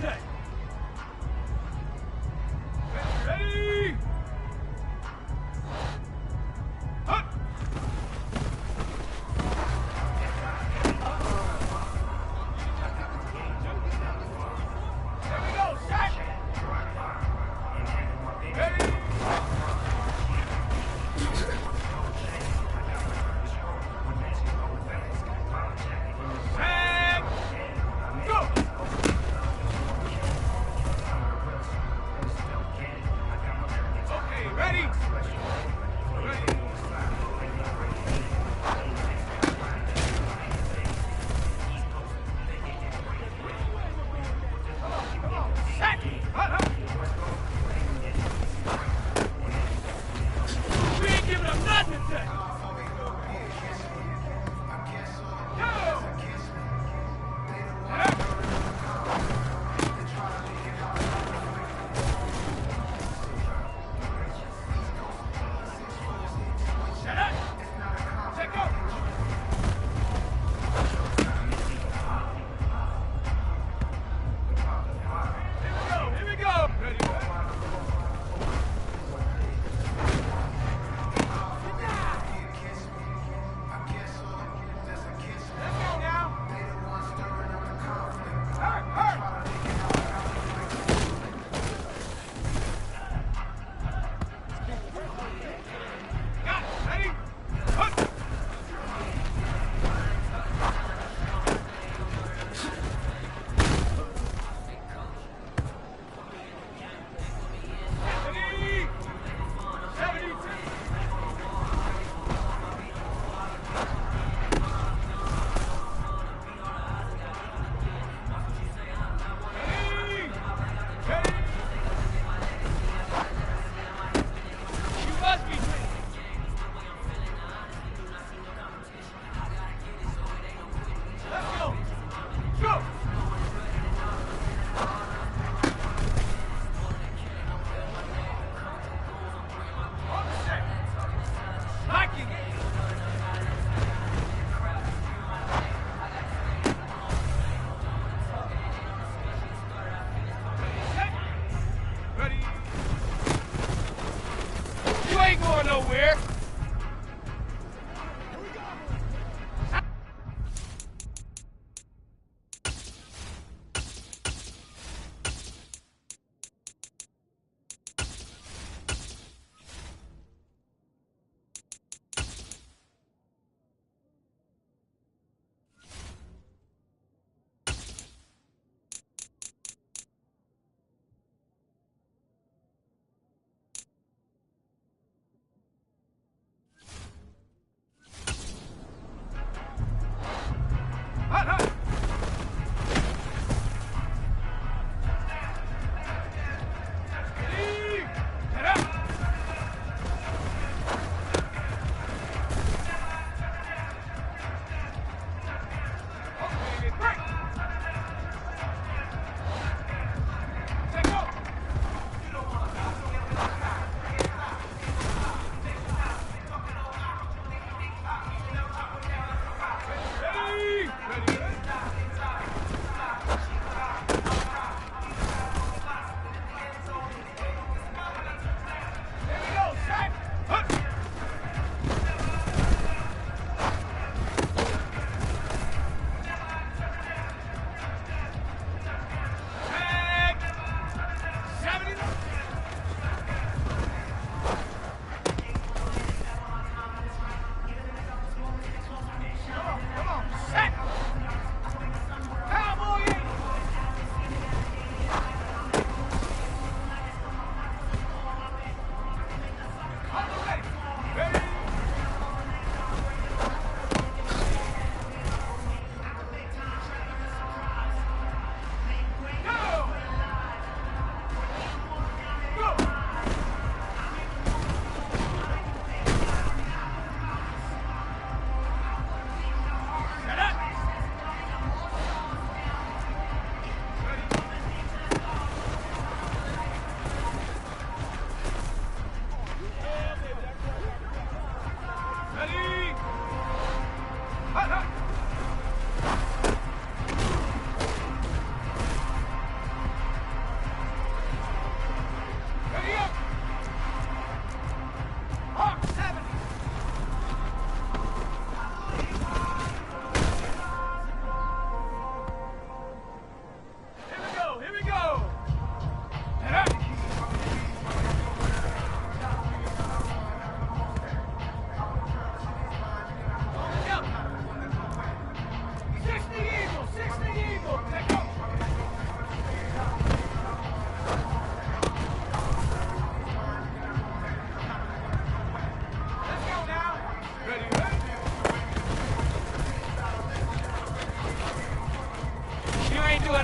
set. Ready? Up. There we go, set. Ready? And go. Okay, ready? Ready. Set. We ain't giving them nothing, set. Go. Shut up. Check out. Here we go. Ready, let's go now. Hurry. Got it. Ready? Hup. Ready? 72. Ready? Ready? You must be ready. Let's go. Go. On the set. Locking it. Set. Ready? You ain't going nowhere.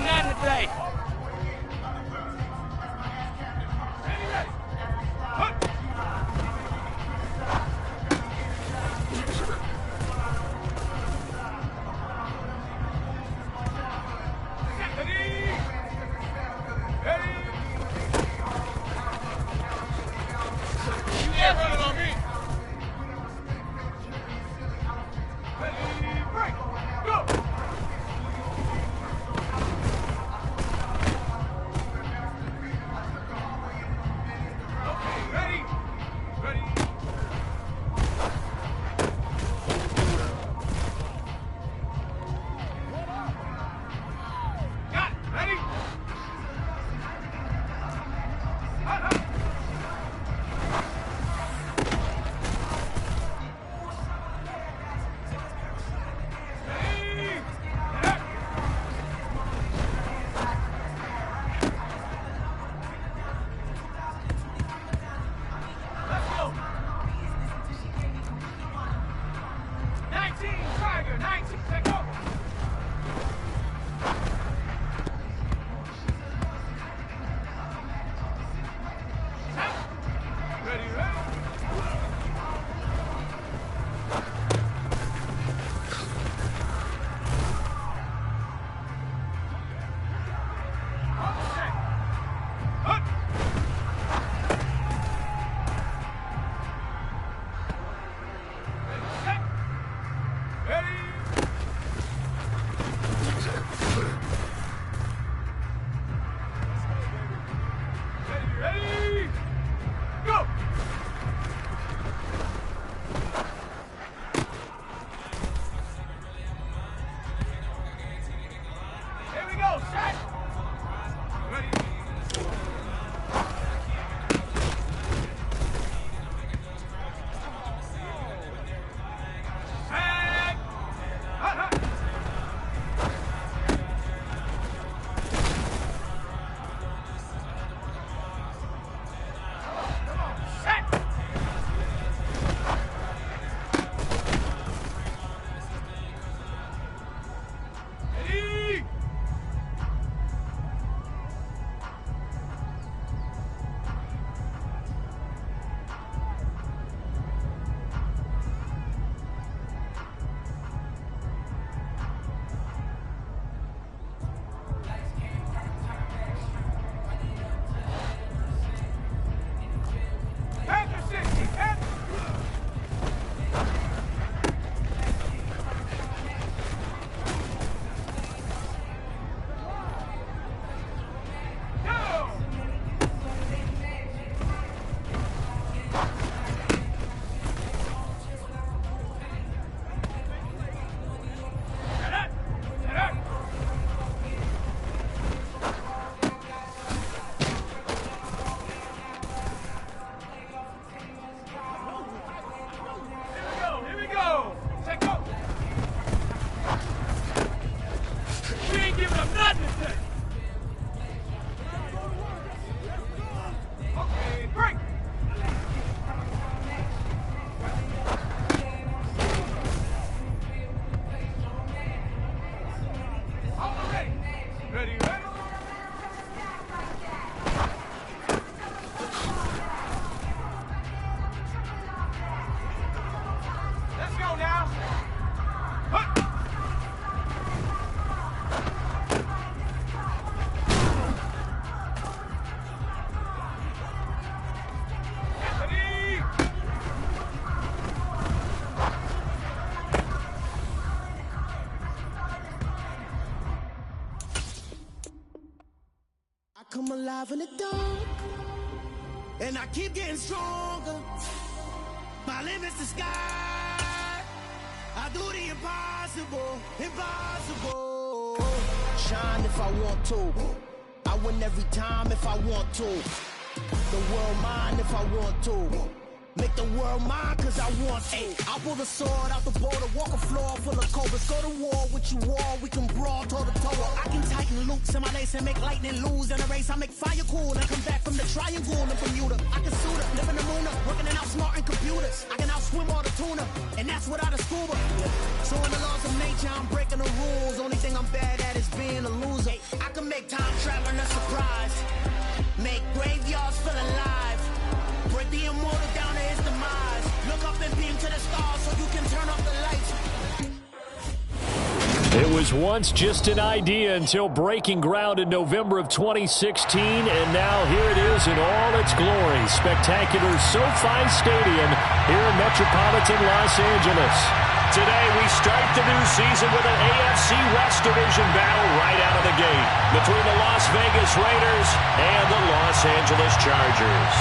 doing nothing today. Ready, ready. Hup. Come alive in the dark, and I keep getting stronger. My limit's the sky. I do the impossible, impossible. Shine if I want to. I win every time if I want to. The world mine if I want to. Make the world mine cause I want to. I'll pull the sword out the border, walk a floor full of cobras. Go to war with you all, we can brawl toe to toe. I can tighten loops in my lace and make lightning lose in a race. I make fire cool and come back from the triangle in Bermuda. I can suit up, live in the moon up, working and outsmarting computers. I can outswim all the tuna, and that's without a scuba. So in the laws of nature, I'm breaking the rules. Only thing I'm bad at is being a loser. I can make time traveling a surprise. Make graveyards feel alive. Break the immortal down to his demise. Look up and beam to the stars so you can turn off the lights. It was once just an idea until breaking ground in November of 2016, and now here it is in all its glory. Spectacular SoFi Stadium here in metropolitan Los Angeles. Today we start the new season with an AFC West Division battle right out of the gate between the Las Vegas Raiders and the Los Angeles Chargers.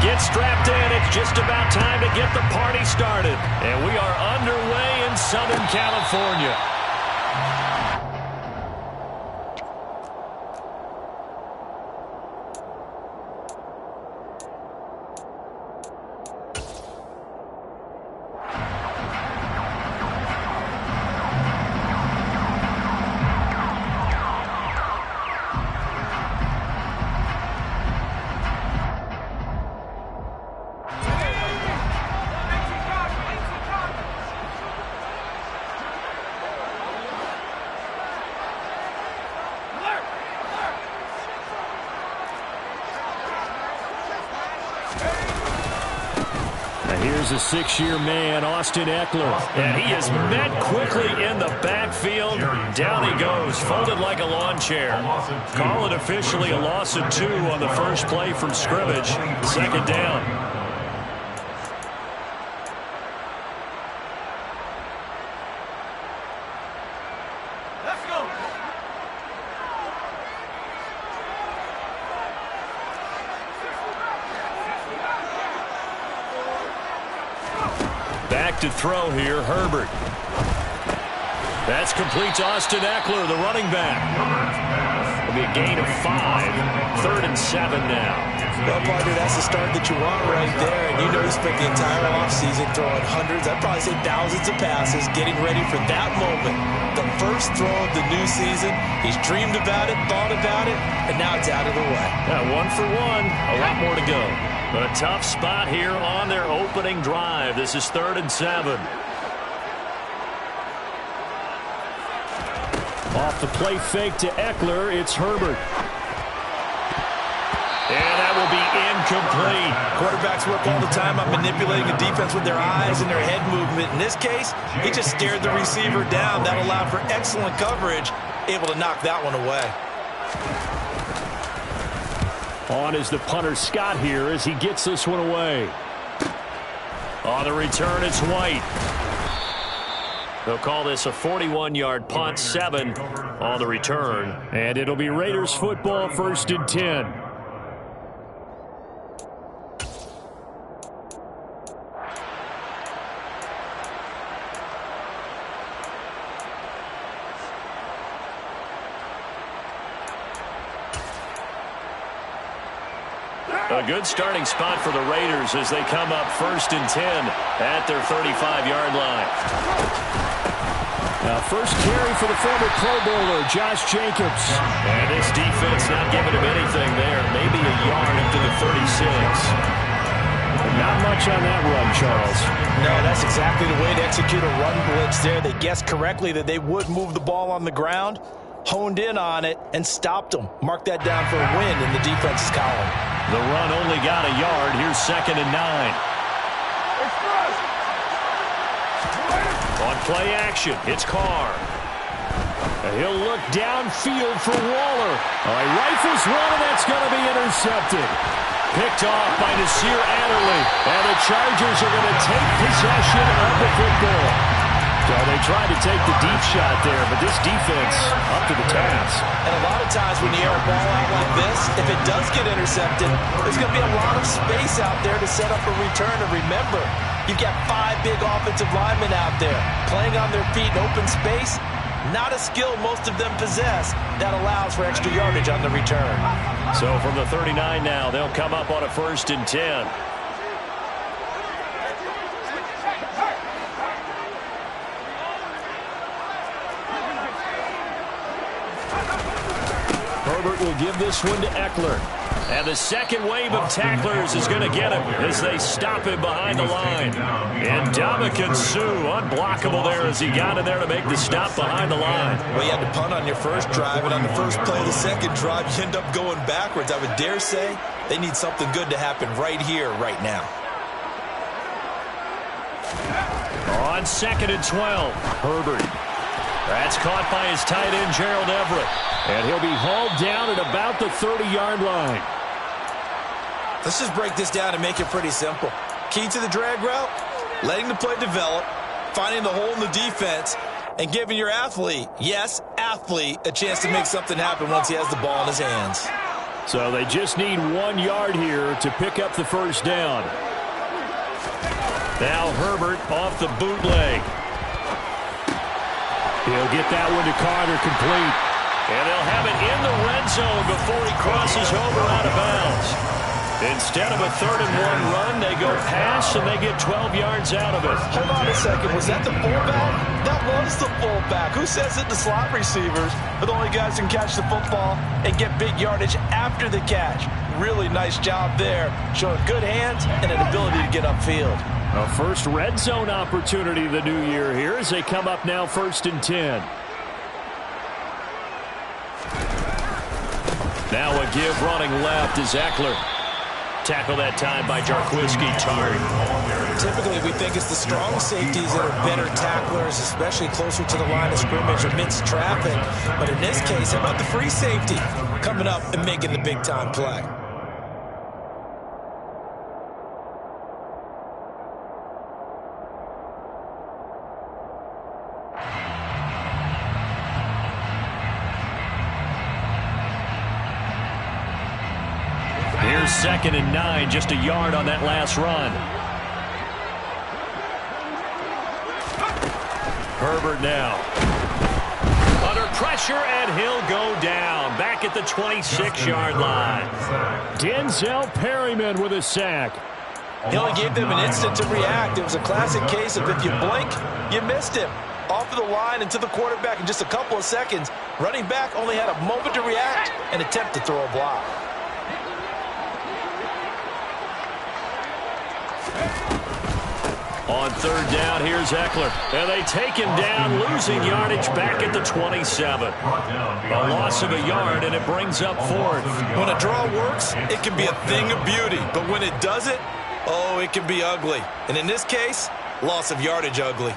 Get strapped in. It's just about time to get the party started. And we are underway in Southern California. Here's a six-year man, Austin Ekeler. And he is met quickly in the backfield. Down he goes, folded like a lawn chair. Call it officially a loss of 2 on the first play from scrimmage. Second down. Back to throw here, Herbert. That's complete to Austin Ekeler, the running back. It'll be a gain of 5. 3rd and 7 now. Well, partner, that's the start that you want right there. And you know he spent the entire offseason throwing hundreds, I'd probably say thousands of passes, getting ready for that moment. The first throw of the new season. He's dreamed about it, thought about it, and now it's out of the way. Yeah, 1 for 1. A lot more to go. But a tough spot here on their opening drive. This is 3rd and 7. Off the play fake to Ekeler, it's Herbert. And that will be incomplete. Quarterbacks work all the time on manipulating a defense with their eyes and their head movement. In this case, he just scared the receiver down. That allowed for excellent coverage, able to knock that one away. On is the punter Scott here as he gets this one away. On the return, it's White. They'll call this a 41-yard punt, 7 on the return. And it'll be Raiders football, 1st and 10. A good starting spot for the Raiders as they come up 1st and 10 at their 35-yard line. Now, first carry for the former Pro Bowler, Josh Jacobs. And this defense not giving him anything there. Maybe a yard up to the 36. Not much on that run, Charles. No, that's exactly the way to execute a run blitz there. They guessed correctly that they would move the ball on the ground, honed in on it, and stopped them. Mark that down for a win in the defense's column. The run only got a yard. Here's 2nd and 9. On play action, it's Carr. And he'll look downfield for Waller. He rifles one, and that's going to be intercepted. Picked off by Nasir Adderley. And the Chargers are going to take possession of the football. So they tried to take the deep shot there, but this defense up to the task. And a lot of times when you air a ball out like this, if it does get intercepted, there's going to be a lot of space out there to set up a return. And remember, you've got 5 big offensive linemen out there playing on their feet in open space. Not a skill most of them possess that allows for extra yardage on the return. So from the 39 now, they'll come up on a 1st and 10. Herbert will give this one to Eckler. And the second wave of tacklers is going to get him as they stop him behind the line. And Ndamukong Suh, unblockable there as he got in there to make the stop behind the line. Well, you had to punt on your first drive, and on the first play of the second drive, you end up going backwards. I would dare say they need something good to happen right here, right now. On 2nd and 12, Herbert. That's caught by his tight end, Gerald Everett. And he'll be hauled down at about the 30-yard line. Let's just break this down and make it pretty simple. Key to the drag route, letting the play develop, finding the hole in the defense, and giving your athlete, yes, athlete, a chance to make something happen once he has the ball in his hands. So they just need 1 yard here to pick up the first down. Now Herbert off the bootleg. He'll get that one to Carter complete. And they'll have it in the red zone before he crosses over out of bounds. Instead of a 3rd and 1 run, they go pass, and they get 12 yards out of it. Hold on a second. Was that the fullback? That was the fullback. Who says it? The slot receivers are the only guys who can catch the football and get big yardage after the catch. Really nice job there, showing good hands and an ability to get upfield. A first red zone opportunity the new year here as they come up now 1st and 10. Now a give running left is Eckler. Tackle that time by Jarquiski Tartt. Typically, we think it's the strong safeties that are better tacklers, especially closer to the line of scrimmage amidst traffic. But in this case, how about the free safety coming up and making the big-time play? Here's 2nd and 9, just a yard on that last run. Herbert now. Under pressure, and he'll go down. Back at the 26-yard line. Denzel Perryman with a sack. He only gave them an instant to react. It was a classic case of if you blink, you missed him. Off of the line and to the quarterback in just a couple of seconds. Running back only had a moment to react and attempt to throw a block. On 3rd down, here's Eckler. And they take him down, losing yardage back at the 27. A loss of a yard, and it brings up 4th. When a draw works, it can be a thing of beauty. But when it doesn't, oh, it can be ugly. And in this case, loss of yardage ugly.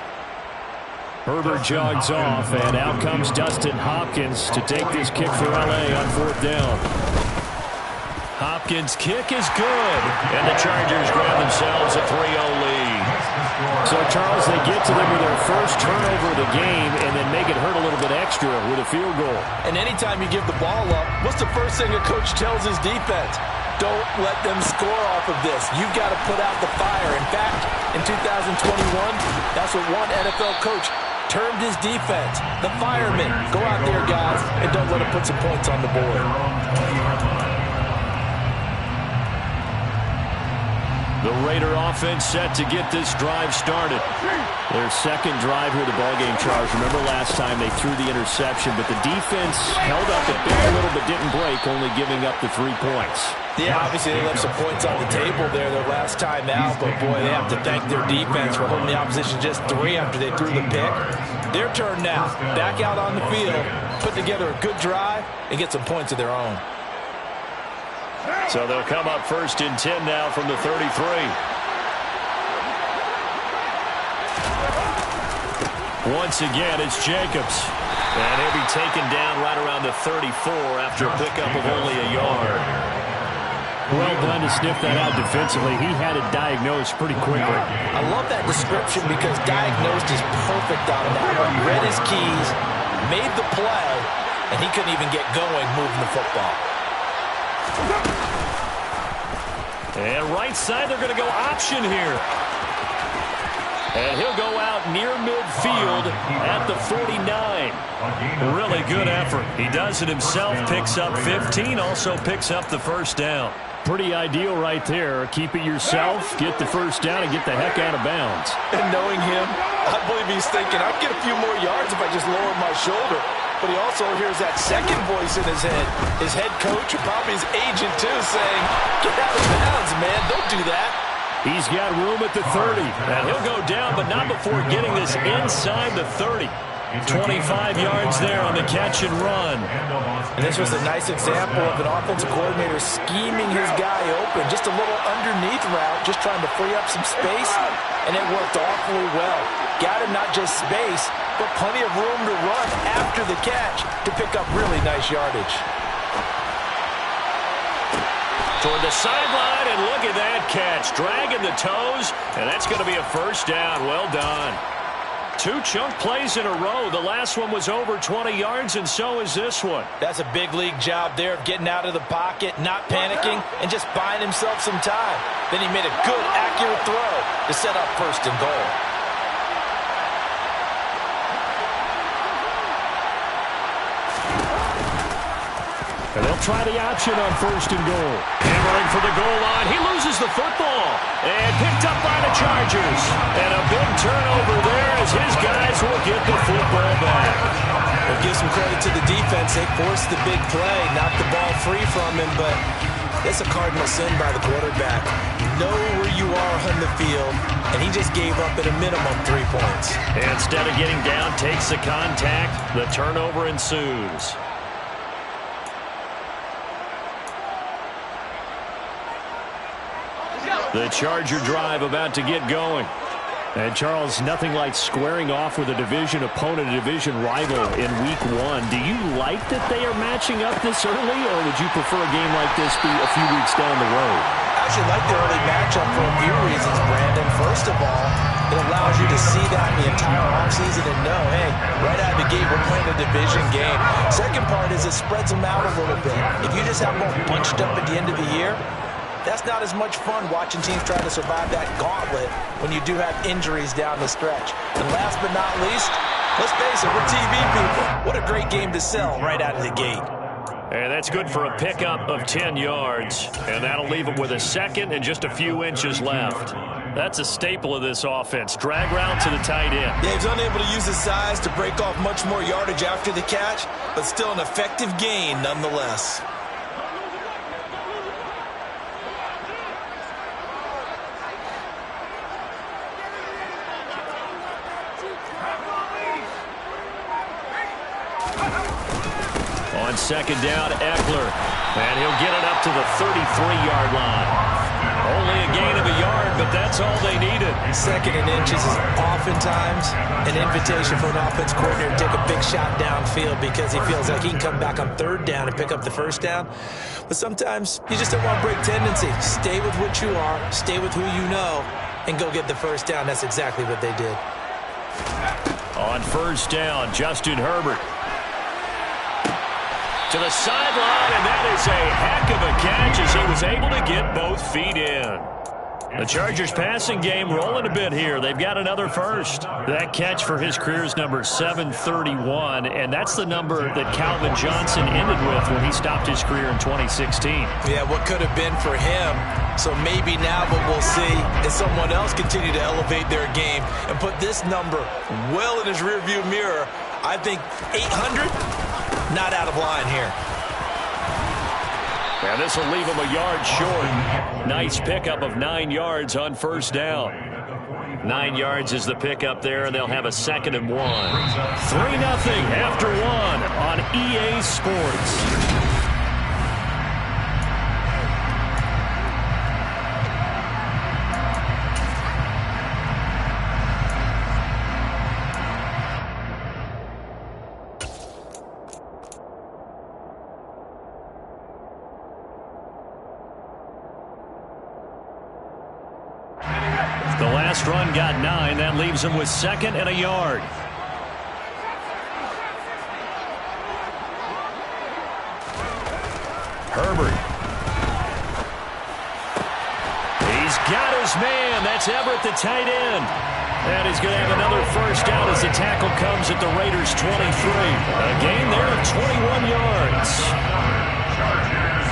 Herbert jogs off, and out comes Dustin Hopkins to take this kick for L.A. on 4th down. Hopkins' kick is good, and the Chargers grab themselves a 3-0 lead. So, Charles, they get to them with their first turnover of the game and then make it hurt a little bit extra with a field goal. And anytime you give the ball up, what's the first thing a coach tells his defense? Don't let them score off of this. You've got to put out the fire. In fact, in 2021, that's what one NFL coach termed his defense. The firemen. Go out there, guys, and don't let them put some points on the board. The Raider offense set to get this drive started. Their second drive here of the ballgame, Charles. Remember last time they threw the interception, but the defense held up a little but didn't break, only giving up the 3 points. Yeah, obviously they left some points on the table there their last time out, but boy, they have to thank their defense for holding the opposition just 3 after they threw the pick. Their turn now. Back out on the field, put together a good drive, and get some points of their own. So they'll come up 1st and 10 now from the 33. Once again, it's Jacobs. And he'll be taken down right around the 34 after a pickup of only a yard. Well done to sniff that out defensively. He had it diagnosed pretty quickly. I love that description because diagnosed is perfect on that one. Read his keys, made the play, and he couldn't even get going moving the football. And right side, they're going to go option here. And he'll go out near midfield at the 49. Really good effort. He does it himself, picks up 15, also picks up the first down. Pretty ideal right there. Keep it yourself, get the first down, and get the heck out of bounds. And knowing him, I believe he's thinking, I'd get a few more yards if I just lowered my shoulder. But he also hears that second voice in his head. His head coach, or probably his agent too, saying, get out of bounds, man. Don't do that. He's got room at the 30. And he'll go down, but not before getting this inside the 30. 25 yards there on the catch and run. And this was a nice example of an offensive coordinator scheming his guy open. Just a little underneath route, just trying to free up some space, and it worked awfully well. Got him not just space, but plenty of room to run after the catch to pick up really nice yardage. Toward the sideline, and look at that catch. Dragging the toes, and that's going to be a first down. Well done. 2 chunk plays in a row. The last one was over 20 yards, and so is this one. That's a big league job there of getting out of the pocket, not panicking, and just buying himself some time. Then he made a good, accurate throw to set up first and goal. And they'll try the option on first and goal. Hammering for the goal line. He loses the football. And picked up by the Chargers. And a big turnover there as his guys will get the football back. We'll give some credit to the defense. They forced the big play, knocked the ball free from him, but it's a cardinal sin by the quarterback. Know where you are on the field, and he just gave up at a minimum 3 points. And instead of getting down, takes the contact. The turnover ensues. The Charger drive about to get going. And, Charles, nothing like squaring off with a division opponent, a division rival in Week 1. Do you like that they are matching up this early, or would you prefer a game like this be a few weeks down the road? I actually like the early matchup for a few reasons, Brandon. First of all, it allows you to see that the entire offseason and know, hey, right out of the gate, we're playing a division game. Second part is it spreads them out a little bit. If you just have them all bunched up at the end of the year, that's not as much fun watching teams try to survive that gauntlet when you do have injuries down the stretch. And last but not least, let's face it, we're TV people. What a great game to sell right out of the gate. And that's good for a pickup of 10 yards. And that'll leave them with a second and just a few inches left. That's a staple of this offense. Drag route to the tight end. Yeah, he's unable to use his size to break off much more yardage after the catch, but still an effective gain nonetheless. On second down, Eckler. And he'll get it up to the 33-yard line. Only a gain of a yard, but that's all they needed. Second and inches is oftentimes an invitation for an offense coordinator to take a big shot downfield because he feels like he can come back on third down and pick up the first down. But sometimes you just don't want to break tendency. Stay with what you are, stay with who you know, and go get the first down. That's exactly what they did. On first down, Justin Herbert. To the sideline, and that is a heck of a catch as he was able to get both feet in. The Chargers passing game rolling a bit here. They've got another first. That catch for his career is number 731, and that's the number that Calvin Johnson ended with when he stopped his career in 2016. Yeah, what could have been for him. So maybe now what we'll see is someone else continue to elevate their game and put this number well in his rearview mirror. I think 800, not out of line here. And this will leave him a yard short. Nice pickup of 9 yards on first down. 9 yards is the pickup there, and they'll have a 2nd and 1. 3-0 after 1 on EA Sports. The last run got 9. That leaves him with 2nd and a yard. Herbert. He's got his man. That's Everett, the tight end. And he's going to have another first down as the tackle comes at the Raiders' 23. A gain there of 21 yards.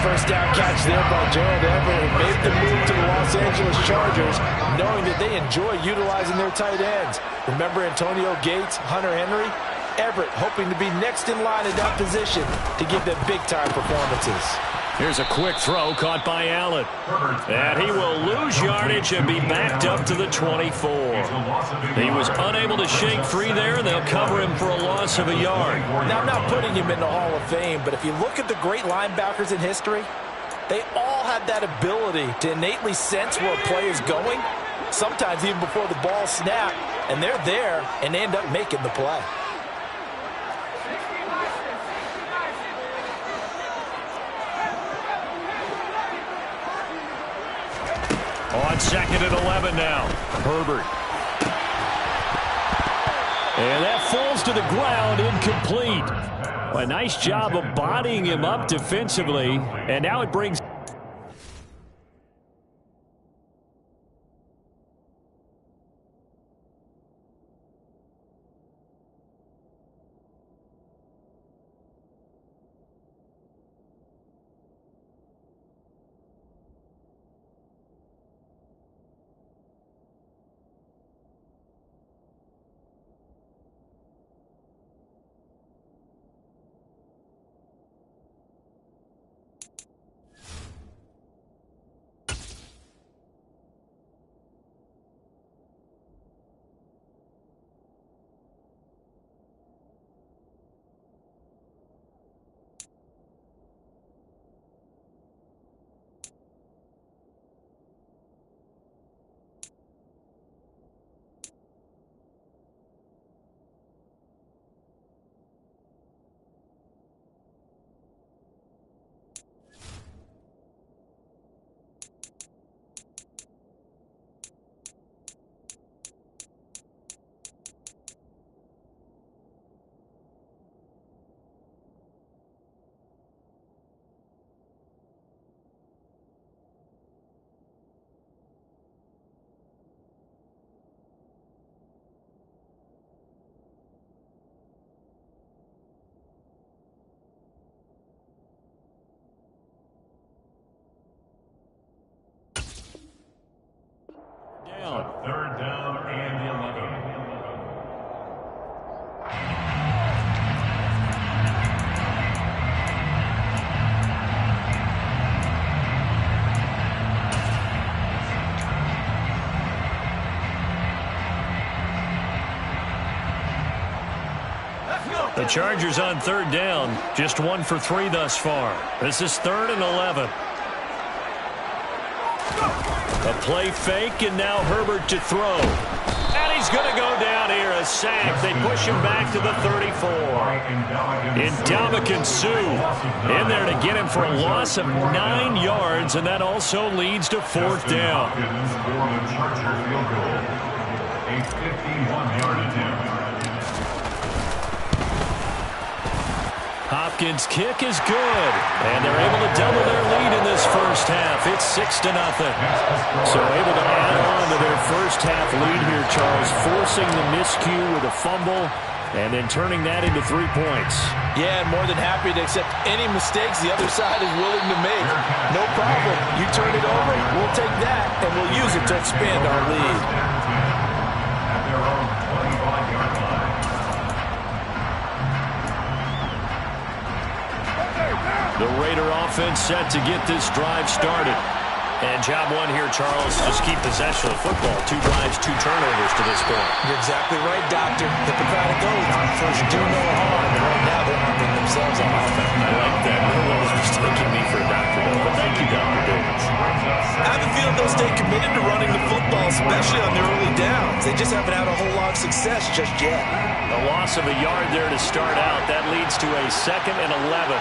First down catch there by Gerald Everett, who made the move to the Los Angeles Chargers, knowing that they enjoy utilizing their tight ends. Remember Antonio Gates, Hunter Henry? Everett hoping to be next in line at that position to give them big-time performances. Here's a quick throw caught by Allen. And he will lose yardage and be backed up to the 24. He was unable to shake free there. They'll cover him for a loss of a yard. Now, I'm not putting him in the Hall of Fame, but if you look at the great linebackers in history, they all have that ability to innately sense where a play is going, sometimes even before the ball snapped, and they're there and they end up making the play. On 2nd and 11 now. Herbert. And that falls to the ground, incomplete. A nice job of bodying him up defensively. And now it brings... Third down and 11. The Chargers on 3rd down, just 1 for 3 thus far. This is 3rd and 11. A play fake, and now Herbert to throw. And he's going to go down here, a sack. They push him back to the 34. Ndamukong Suh in there to get him for a loss of 9 yards, and that also leads to 4th down. A 51-yard attempt. Hopkins' kick is good, and they're able to double their lead in this first half. It's 6-0. So able to add on to their first half lead here, Charles, forcing the miscue with a fumble and then turning that into 3 points. Yeah, more than happy to accept any mistakes the other side is willing to make. No problem. You turn it over, we'll take that, and we'll use it to expand our lead. At their own 25-yard line. The Raider offense set to get this drive started. And job one here, Charles, just keep possession of the football. 2 drives, 2 turnovers to this point. You're exactly right, Doctor. Hippocratic oath. First, do no harm. And right now, they're harming themselves on offense. I like that. No one was mistaking me for a doctor, though. But thank you, Dr. Davis. I have a feeling they'll stay committed to running the football, especially on the early downs. They just haven't had a whole lot of success just yet. A loss of a yard there to start out. That leads to a 2nd and 11.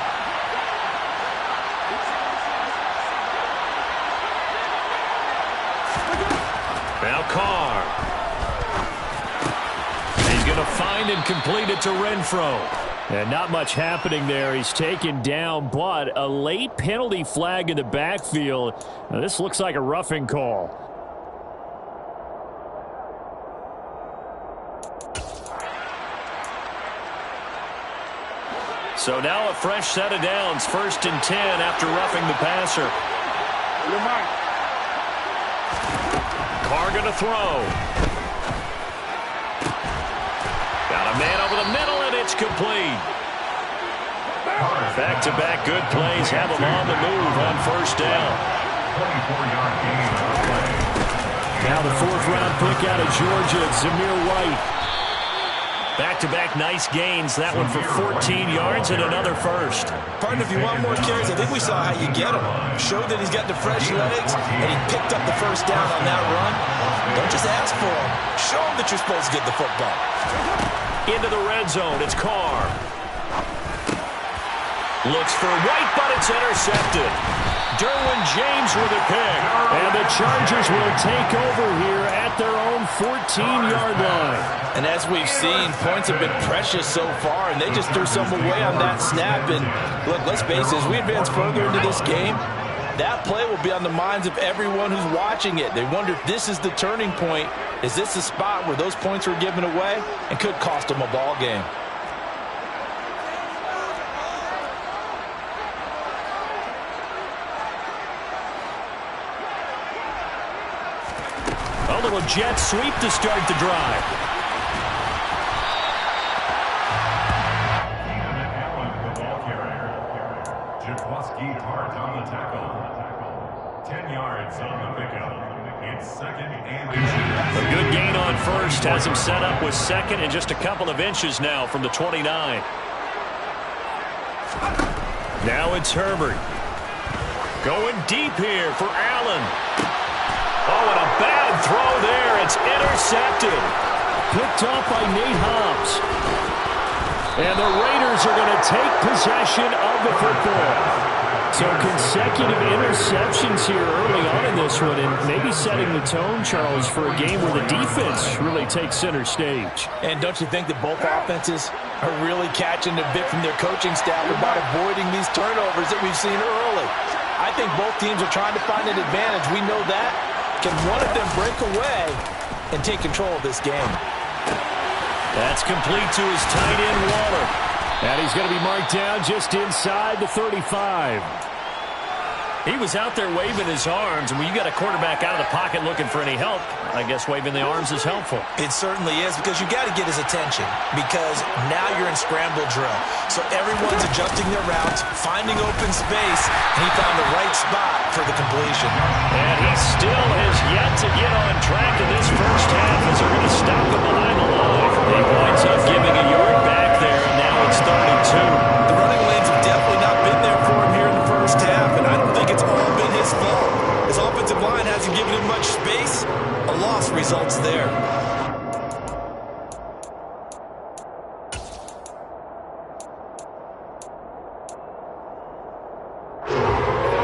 Now Carr. He's going to find and complete it to Renfro. And not much happening there. He's taken down, but a late penalty flag in the backfield. Now, this looks like a roughing call. So now a fresh set of downs. 1st and 10 after roughing the passer. Carr going to throw. Got a man over the middle, and it's complete. Back-to-back good plays have him on the move on 1st down. 24-yard gain on the play. Now the 4th-round pick out of Georgia, Zamir White. Back-to-back nice gains. That one for 14 yards and another first. Partner, if you want more carries, I think we saw how you get him. Showed that he's got the fresh legs, and he picked up the 1st down on that run. Don't just ask for him. Show him that you're supposed to get the football. Into the red zone. It's Carr. Looks for White, but it's intercepted. Derwin James with a pick. And the Chargers will take over here at their own 14-yard line. And as we've seen, points have been precious so far, and they just threw some away on that snap. And look, let's face it, as we advance further into this game, that play will be on the minds of everyone who's watching it. They wonder if this is the turning point. Is this the spot where those points were given away and could cost them a ball game? A little jet sweep to start the drive. Keenan Allen, the ball carrier. Jaworski Hart on the tackle. 10 yards on the pickup. It's 2nd and 2. A good gain on 1st has him set up with 2nd and just a couple of inches now from the 29. Now it's Herbert. Going deep here for Allen. Oh, and a bad throw there. It's intercepted. Picked off by Nate Hobbs. And the Raiders are going to take possession of the football. So consecutive interceptions here early on in this one, and maybe setting the tone, Charles, for a game where the defense really takes center stage. And don't you think that both offenses are really catching a bit from their coaching staff about avoiding these turnovers that we've seen early? I think both teams are trying to find an advantage. We know that. Can one of them break away and take control of this game? That's complete to his tight end, Waller. And he's going to be marked down just inside the 35. He was out there waving his arms, and when you got a quarterback out of the pocket looking for any help, I guess waving the arms is helpful. It certainly is, because you got to get his attention, because now you're in scramble drill. So everyone's adjusting their routes, finding open space, and he found the right spot for the completion. And he still has yet to get on track in this first half as they're going to stop him behind the line. He winds up giving a yard back there, and now it's 32. The running lanes have definitely not been there for him here in the first half, and I don't think it's all been his fault. His offensive line hasn't given him much space. A loss results there.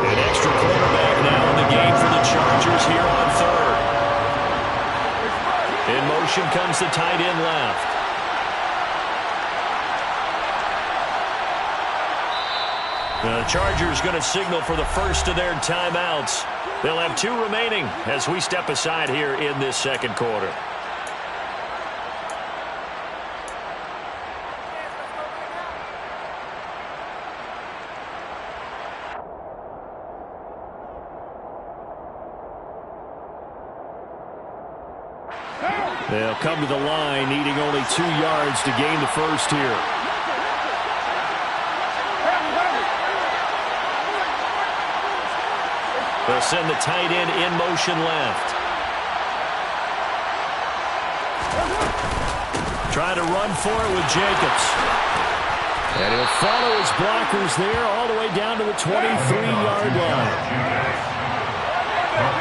An extra quarterback now in the game for the Chargers here on 3rd. In motion comes the tight end left. The Chargers going to signal for the first of their timeouts. They'll have 2 remaining as we step aside here in this second quarter. They'll come to the line, needing only 2 yards to gain the first here. They'll send the tight end in motion left. Trying to run for it with Jacobs. And he'll follow his blockers there all the way down to the 23-yard line.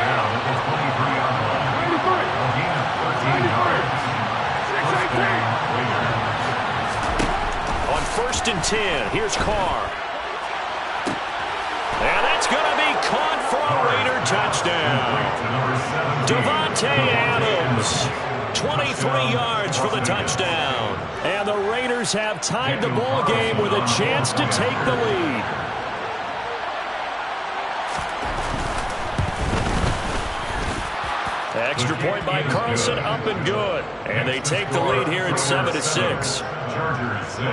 Down at the 23-yard line. Again, 13 yards. First down, Raiders. On 1st and 10, here's Carr. And that's going to be caught for a Raider touchdown. Davante Adams, 23 yards for the touchdown. And the Raiders have tied the ball game with a chance to take the lead. Extra point by Carlson, up and good. And they take the lead here at 7-6. Chargers 6.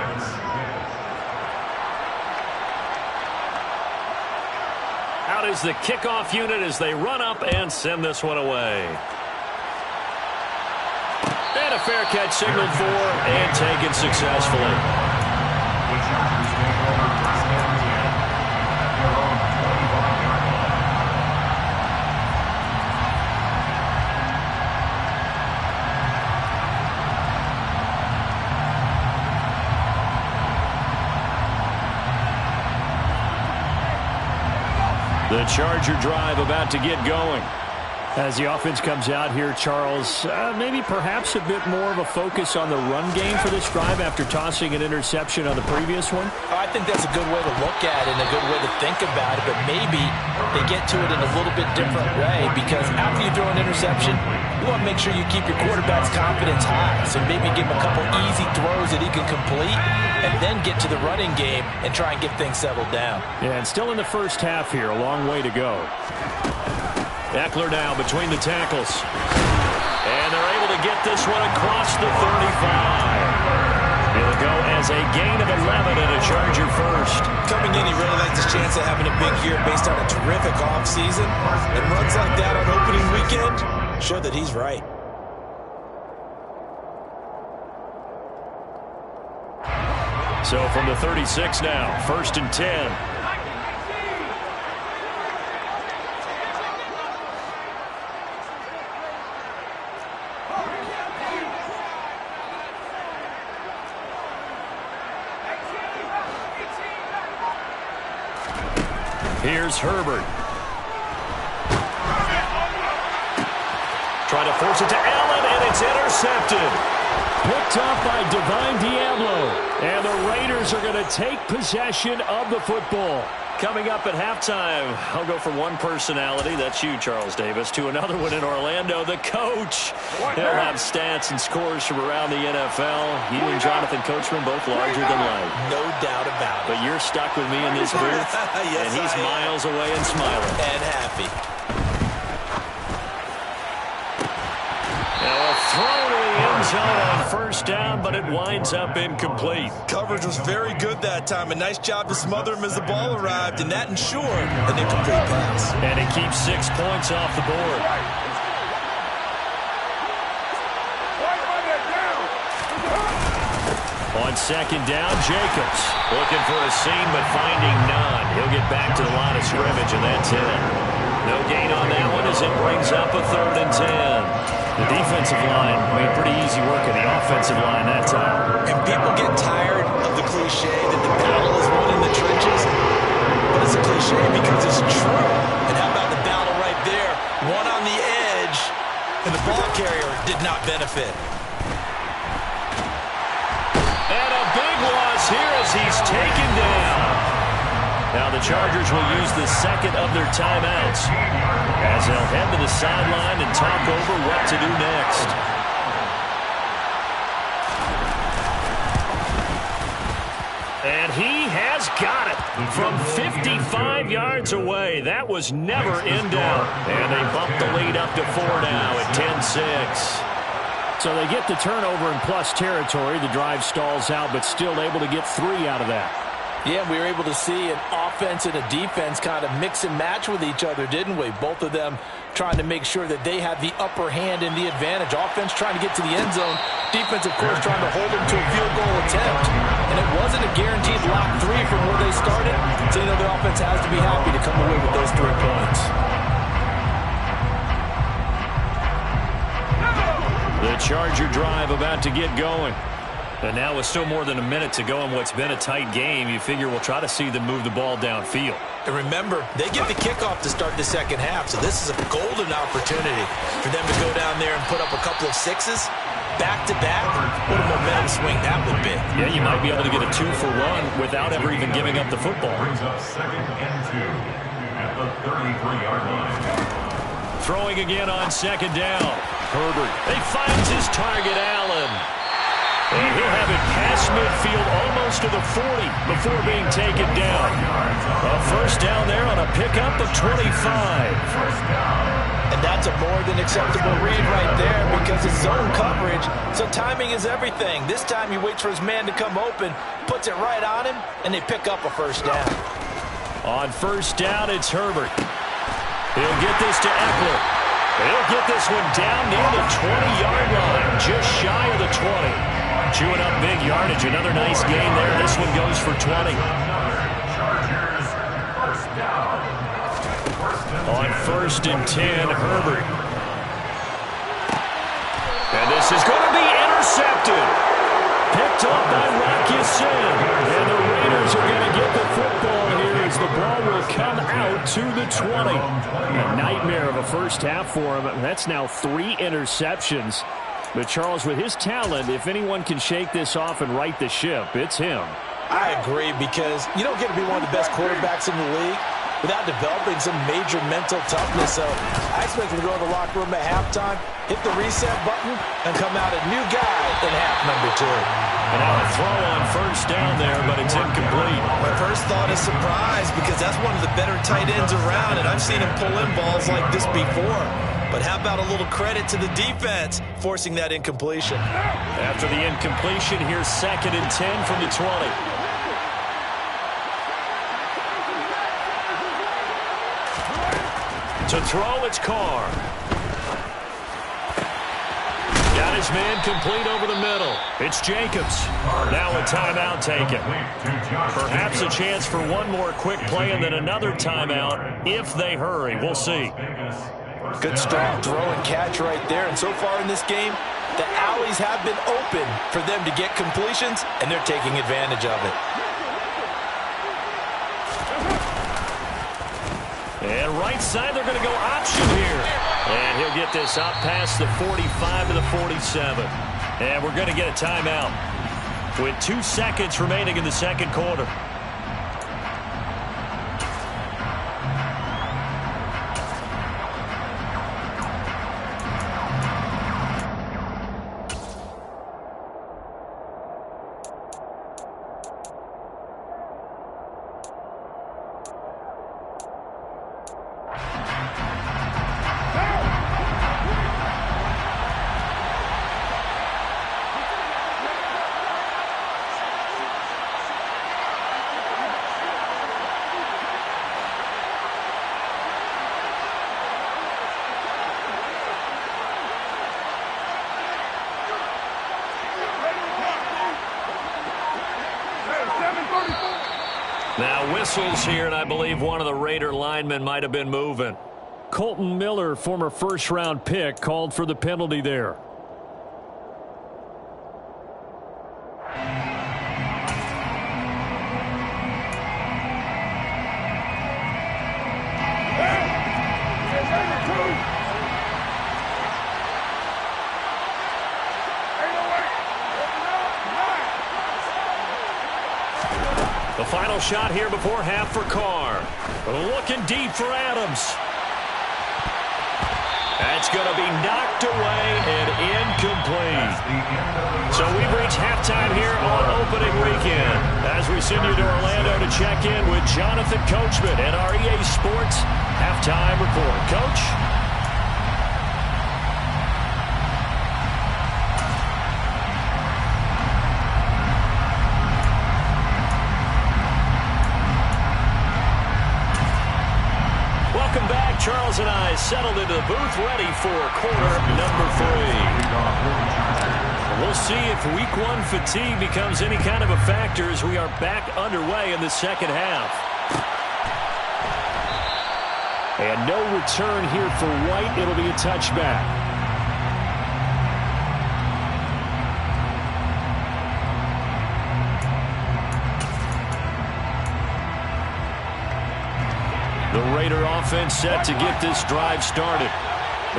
out is the kickoff unit as they run up and send this one away. And a fair catch signaled for and taken successfully. The Chargers take over first and 10 at their own 25-yard line. The Charger drive about to get going. As the offense comes out here, Charles, maybe perhaps a bit more of a focus on the run game for this drive after tossing an interception on the previous one? I think that's a good way to look at it and a good way to think about it, but maybe they get to it in a little bit different way because after you throw an interception, you want to make sure you keep your quarterback's confidence high. So maybe give him a couple easy throws that he can complete and then get to the running game and try and get things settled down. Yeah, and still in the first half here, a long way to go. Eckler now between the tackles. And they're able to get this one across the 35. It'll go as a gain of 11 and a Charger first. Coming in, he really likes his chance of having a big year based on a terrific offseason. And runs like that on opening weekend show that he's right. So from the 36 now, 1st and 10. Here's Herbert. Trying to force it to Allen, and it's intercepted. Picked up by Divine Diablo. And the Raiders are going to take possession of the football. Coming up at halftime, I'll go from one personality, that's you, Charles Davis, to another one in Orlando, the coach. He'll have stats and scores from around the NFL. You and Jonathan Coachman both larger than life. No doubt about it. But you're stuck with me in this booth, yes, and he's miles away and smiling. And happy. Now a throw to the end zone on first down, but it winds up incomplete. Coverage was very good that time. A nice job to smother him as the ball arrived, and that ensured an incomplete pass. And it keeps 6 points off the board. On second down, Jacobs looking for a seam but finding none. He'll get back to the line of scrimmage, and that's it. No gain on that one as it brings up a 3rd and 10. The defensive line made pretty easy work of the offensive line that time. And people get tired of the cliche that the battle is won in the trenches. But it's a cliche because it's true. And how about the battle right there? One on the edge, and the ball carrier did not benefit. And a big loss here as he's taken down. Now the Chargers will use the second of their timeouts as they'll head to the sideline and talk over what to do next. And he has got it from 55 yards away. That was never in doubt. And they bump the lead up to 4 now at 10-6. So they get the turnover in plus territory. The drive stalls out, but still able to get 3 out of that. Yeah, we were able to see an offense and a defense kind of mix and match with each other, didn't we? Both of them trying to make sure that they have the upper hand and the advantage. Offense trying to get to the end zone. Defense, of course, trying to hold them to a field goal attempt. And it wasn't a guaranteed lock 3 from where they started. So, you know, the offense has to be happy to come away with those 3 points. The Charger drive about to get going. And now with still more than a minute to go in what's been a tight game, you figure we'll try to see them move the ball downfield. And remember, they get the kickoff to start the second half, so this is a golden opportunity for them to go down there and put up a couple of 6s back-to-back. What a momentum swing that would be. Yeah, you might be able to get a 2-for-1 without ever even giving up the football. Brings up 2nd and 2 at the 33-yard line. Throwing again on second down. Herbert. He finds his target, Allen. And he'll have it past midfield almost to the 40 before being taken down. A first down there on a pickup of 25. And that's a more than acceptable read right there because it's zone coverage, so timing is everything. This time he waits for his man to come open, puts it right on him, and they pick up a first down. On first down, it's Herbert. He'll get this to Eckler. He'll get this one down near the 20-yard line, just shy of the 20. Chewing up big yardage. Another nice gain there. This one goes for 20. Chargers first down. On 1st and 10, Herbert. And this is going to be intercepted. Picked up by Rocky Sin. And the Raiders are going to get the football here as the ball will come out to the 20. A nightmare of a first half for him. That's now 3 interceptions. But Charles, with his talent, if anyone can shake this off and right the ship, it's him. I agree, because you don't get to be one of the best quarterbacks in the league without developing some major mental toughness. So I expect him to go to the locker room at halftime, hit the reset button, and come out a new guy in half number 2. And now a throw on 1st down there, but it's incomplete. My first thought is surprise, because that's one of the better tight ends around, and I've seen him pull in balls like this before. But how about a little credit to the defense forcing that incompletion? After the incompletion, here's 2nd and 10 from the 20. To throw, it's Carr. Got his man complete over the middle. It's Jacobs. Now a timeout taken. Perhaps a chance for one more quick play and then another timeout if they hurry. We'll see. Good strong throw and catch right there. And so far in this game, the alleys have been open for them to get completions, and they're taking advantage of it. And right side, they're going to go option here. And he'll get this up past the 45 to the 47. And we're going to get a timeout with 2 seconds remaining in the second quarter. Now whistles here, and I believe one of the Raider linemen might have been moving. Colton Miller, former first-round pick, called for the penalty there. The final shot here before half for Carr. Looking deep for Adams. That's going to be knocked away and incomplete. So we've reached halftime here on opening weekend. As we send you to Orlando to check in with Jonathan Coachman at our EA Sports Halftime Report. Coach? Welcome back. Charles and I settled into the booth ready for quarter number 3. We'll see if week 1 fatigue becomes any kind of a factor as we are back underway in the second half. And no return here for White. It'll be a touchback. The Raider offense set to get this drive started.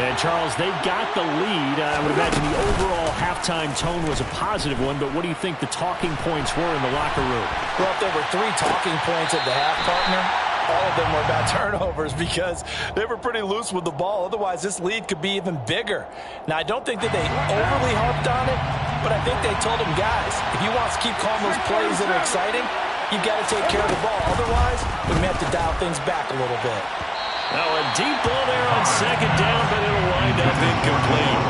And, Charles, they've got the lead. I would imagine the overall halftime tone was a positive one, but what do you think the talking points were in the locker room? Well, if there were 3 talking points at the half, partner, all of them were about turnovers because they were pretty loose with the ball. Otherwise, this lead could be even bigger. Now, I don't think that they overly harped on it, but I think they told them, guys, if you want to keep calling those plays that are exciting, you've got to take care of the ball. Otherwise, we may have to dial things back a little bit. Now a deep ball there on second down, but it'll wind up incomplete.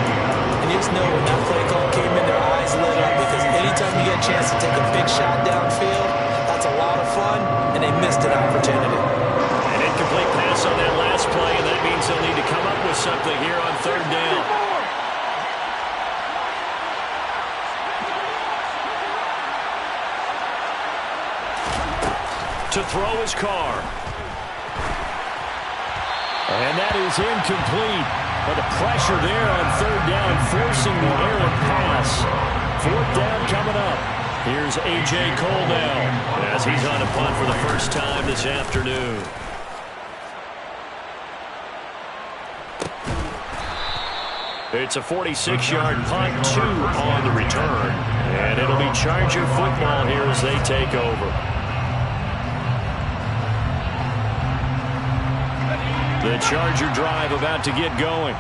And you just know when that play call came in, their eyes lit up because anytime you get a chance to take a big shot downfield, a lot of fun, and they missed an opportunity. An incomplete pass on that last play, and that means they'll need to come up with something here on third down. To throw his car. And that is incomplete. But the pressure there on third down, forcing the errant pass. Fourth down coming up. Here's A.J. Cole now as he's on a punt for the first time this afternoon. It's a 46-yard punt, 2 on the return. And it'll be Charger football here as they take over. The Charger drive about to get going.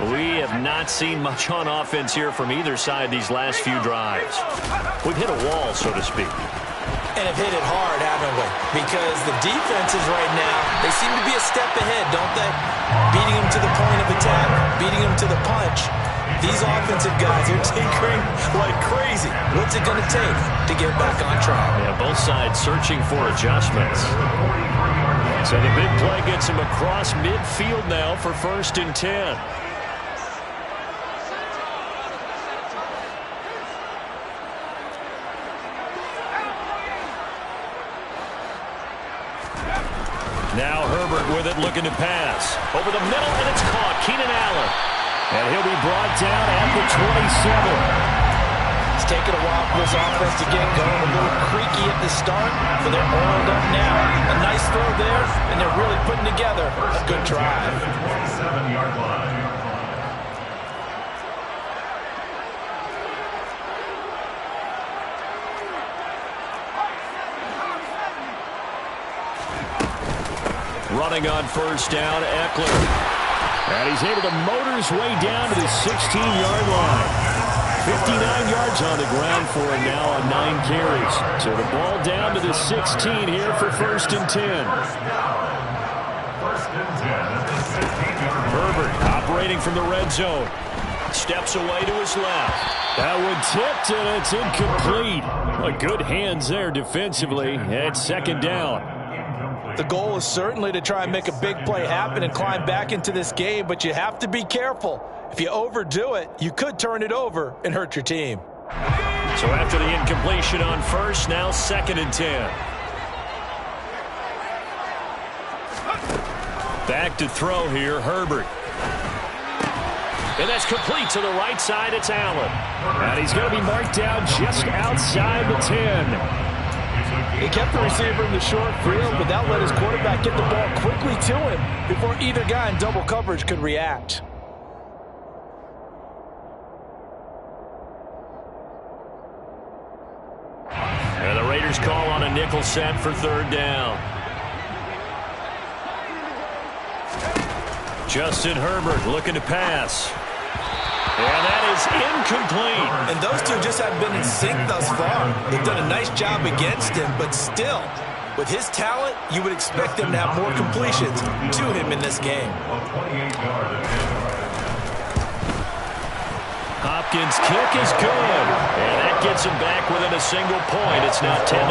We have not seen much on offense here from either side these last few drives. We've hit a wall, so to speak. And have hit it hard, haven't we? Because the defenses right now, they seem to be a step ahead, don't they? Beating them to the point of attack, beating them to the punch. These offensive guys are tinkering like crazy. What's it going to take to get back on track? Yeah, both sides searching for adjustments. So the big play gets him across midfield now for 1st and 10. Now Herbert with it, looking to pass. Over the middle, and it's caught. Keenan Allen. And he'll be brought down at the 27. It's taken a while for this offense to get going. A little creaky at the start, but they're oiled up now. A nice throw there, and they're really putting together a good drive. 27-yard line. Running on first down, Eckler. And he's able to motor his way down to the 16-yard line. 59 yards on the ground for him now on 9 carries. So the ball down to the 16 here for 1st and 10. Herbert operating from the red zone. Steps away to his left. That one tipped, and it's incomplete. Well, good hands there defensively. And 2nd down. The goal is certainly to try and make a big play happen and climb back into this game, but you have to be careful. If you overdo it, you could turn it over and hurt your team. So after the incompletion on first, now 2nd and 10. Back to throw here, Herbert. And that's complete to the right side. It's Allen. And he's going to be marked down just outside the 10. He kept the receiver in the short field, but that let his quarterback get the ball quickly to him before either guy in double coverage could react. And the Raiders call on a nickel set for 3rd down. Justin Herbert looking to pass. And that is incomplete. And those two just haven't been in sync thus far. They've done a nice job against him, but still, with his talent, you would expect them to have more completions to him in this game. Hopkins' kick is good. And that gets him back within a single point. It's now 10-9.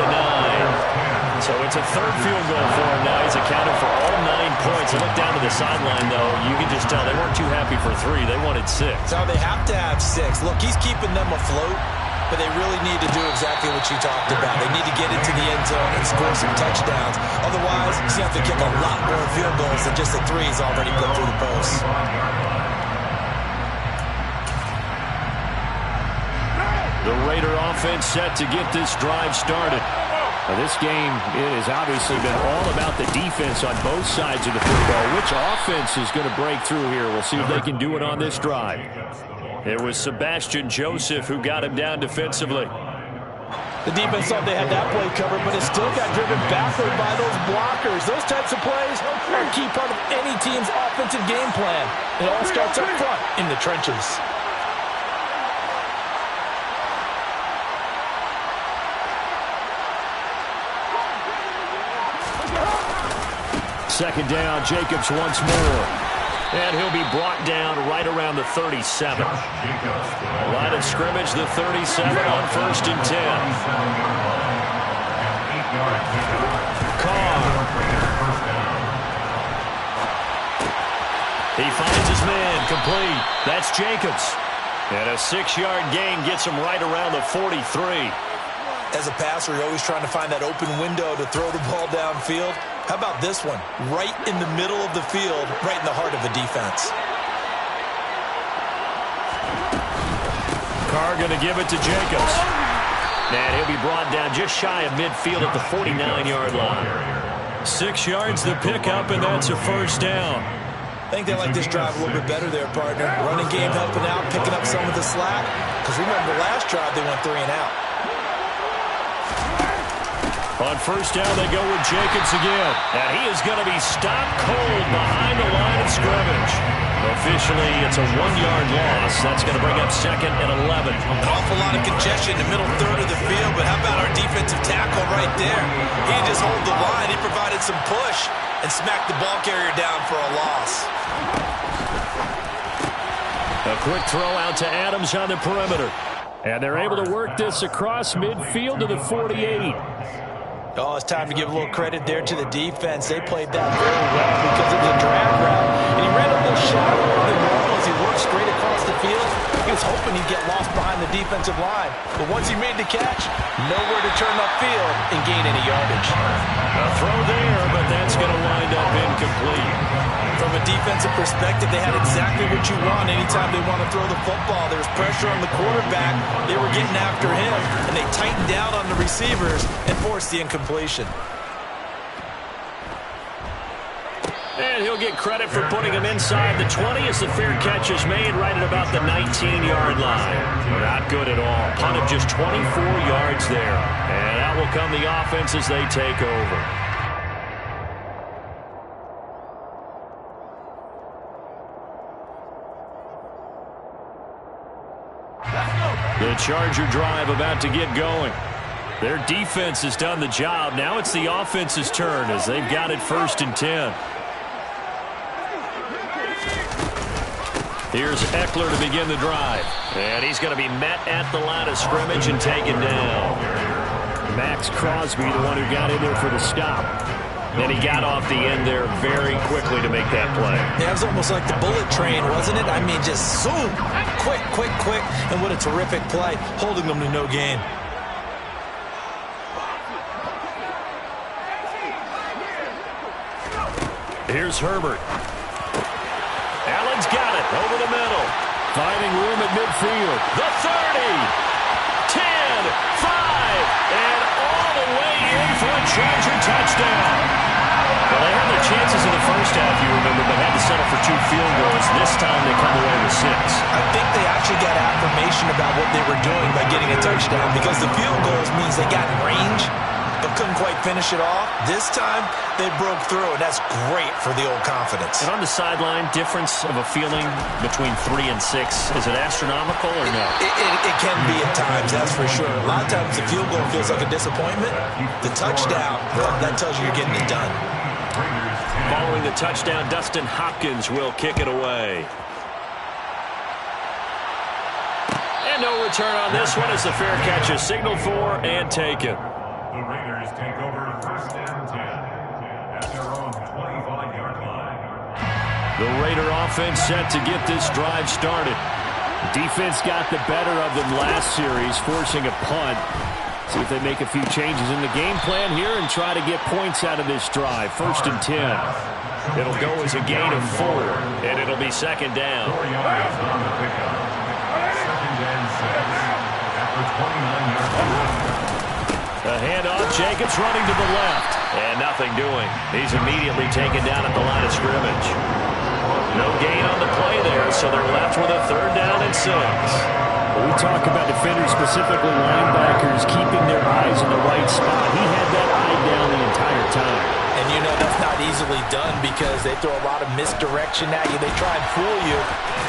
So it's a 3rd field goal for him now. He's accounted for all 9 points. I look down to the sideline, though. You can just tell they weren't too happy for 3. They wanted 6. So they have to have 6. Look, he's keeping them afloat, but they really need to do exactly what you talked about. They need to get into the end zone and score some touchdowns. Otherwise, he's going to have to kick a lot more field goals than just the 3 he's already put through the post. The Raider offense set to get this drive started. Now this game, it has obviously been all about the defense on both sides of the football. Which offense is going to break through here? We'll see if they can do it on this drive. It was Sebastian Joseph who got him down defensively. The defense thought they had that play covered, but it still got driven backward by those blockers. Those types of plays are a key part of any team's offensive game plan. It all starts up front in the trenches. 2nd down, Jacobs once more. And he'll be brought down right around the 37. Line of scrimmage, the 37 on 1st and 10. Carr. He finds his man, complete. That's Jacobs. And a 6-yard gain gets him right around the 43. As a passer, you're always trying to find that open window to throw the ball downfield. How about this one? Right in the middle of the field, right in the heart of the defense. Carr going to give it to Jacobs. And he'll be brought down just shy of midfield at the 49-yard line. 6 yards the pickup, and that's a first down. I think they like this drive a little bit better there, partner. Running game helping out, picking up some of the slack. Because remember, the last drive they went 3 and out. On first down, they go with Jacobs again. And he is going to be stopped cold behind the line of scrimmage. Officially, it's a 1-yard loss. That's going to bring up 2nd and 11. An awful lot of congestion in the middle third of the field, but how about our defensive tackle right there? He just hold the line. He provided some push and smacked the ball carrier down for a loss. A quick throw out to Adams on the perimeter. And they're able to work this across midfield to the 48. Oh, it's time to give a little credit there to the defense. They played that very well because it was a drag route. And he ran a little shallower than normal as he worked straight across the field. He was hoping he'd get lost behind the defensive line. But once he made the catch, nowhere to turn upfield and gain any yardage. A throw there, but that's going to wind up incomplete. From a defensive perspective, they had exactly what you want anytime they want to throw the football. There was pressure on the quarterback. They were getting after him, and they tightened down on the receivers and forced the incompletion. And he'll get credit for putting him inside the 20 as the fair catch is made right at about the 19-yard line. Not good at all. Punt of just 24 yards there. And that will come the offense as they take over. The Charger drive about to get going. Their defense has done the job. Now it's the offense's turn as they've got it 1st and 10. Here's Eckler to begin the drive. And he's going to be met at the line of scrimmage and taken down. Max Crosby, the one who got in there for the stop. And he got off the end there very quickly to make that play. Yeah, it was almost like the bullet train, wasn't it? I mean, just zoom. Quick, quick, quick. And what a terrific play, holding them to no gain. Here's Herbert. Allen's got it over the middle. Finding room at midfield. The 30. 10, 5, and all the way in for a Charger touchdown. Well, they had their chances in the first half, you remember, but had to settle for 2 field goals. This time they come away with 6. I think they actually got affirmation about what they were doing by getting a touchdown because the field goals means they got in range but couldn't quite finish it off. This time, they broke through, and that's great for the old confidence. And on the sideline, difference of a feeling between 3 and 6, is it astronomical or no? It can be at times, that's for sure. A lot of times the field goal feels like a disappointment. The touchdown, well, that tells you you're getting it done. Following the touchdown, Dustin Hopkins will kick it away. And no return on this one as the fair catch is signaled for and taken. The Raiders take over 1st and 10 at their own 25-yard line. The Raider offense set to get this drive started. Defense got the better of them last series, forcing a punt. See if they make a few changes in the game plan here and try to get points out of this drive. 1st and 10. It'll go as a gain of 4, and it'll be 2nd down. 4 yards on the pickup. 2nd and 6 after 29 yards. A handoff, Jacobs running to the left. And nothing doing. He's immediately taken down at the line of scrimmage. No gain on the play there, so they're left with a 3rd down and 6. When we talk about defenders, specifically linebackers, keeping their eyes in the right spot. He had that eye down the entire time. And you know that's not easily done because they throw a lot of misdirection at you. They try and fool you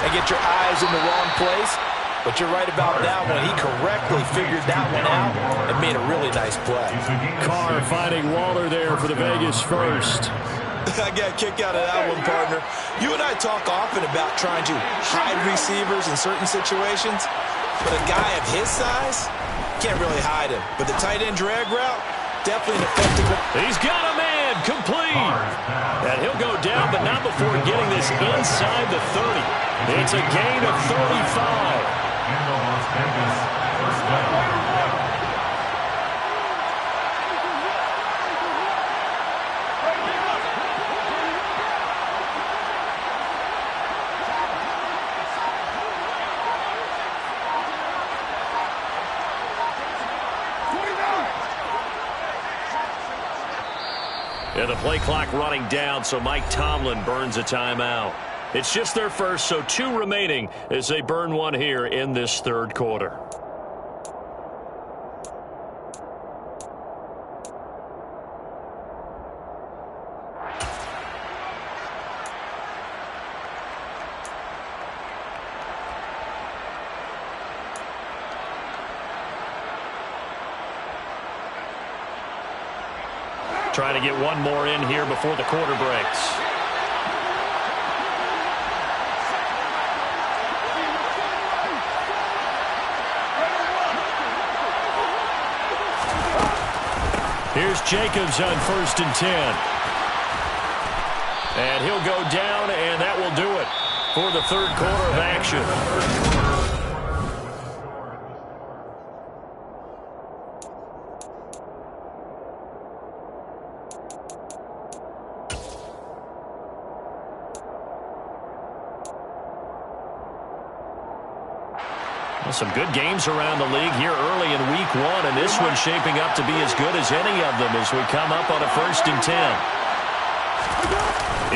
and get your eyes in the wrong place. But you're right about that one. He correctly figured that one out and made a really nice play. Carr finding Waller there for the Vegas first. I got a kick out of that one, partner. You and I talk often about trying to hide receivers in certain situations, but a guy of his size can't really hide him. But the tight end drag route, Definitely an effective. He's got a man, complete. And he'll go down, but not before getting this inside the 30. It's a gain of 35. And the Las Vegas first down. And the play clock running down, so Mike Tomlin burns a timeout. It's just their first, so 2 remaining as they burn one here in this third quarter. Trying to get one more in here before the quarter breaks. Here's Jacobs on 1st and 10. And he'll go down, and that will do it for the third quarter of action. Some good games around the league here early in week 1, and this one's shaping up to be as good as any of them as we come up on a 1st and 10.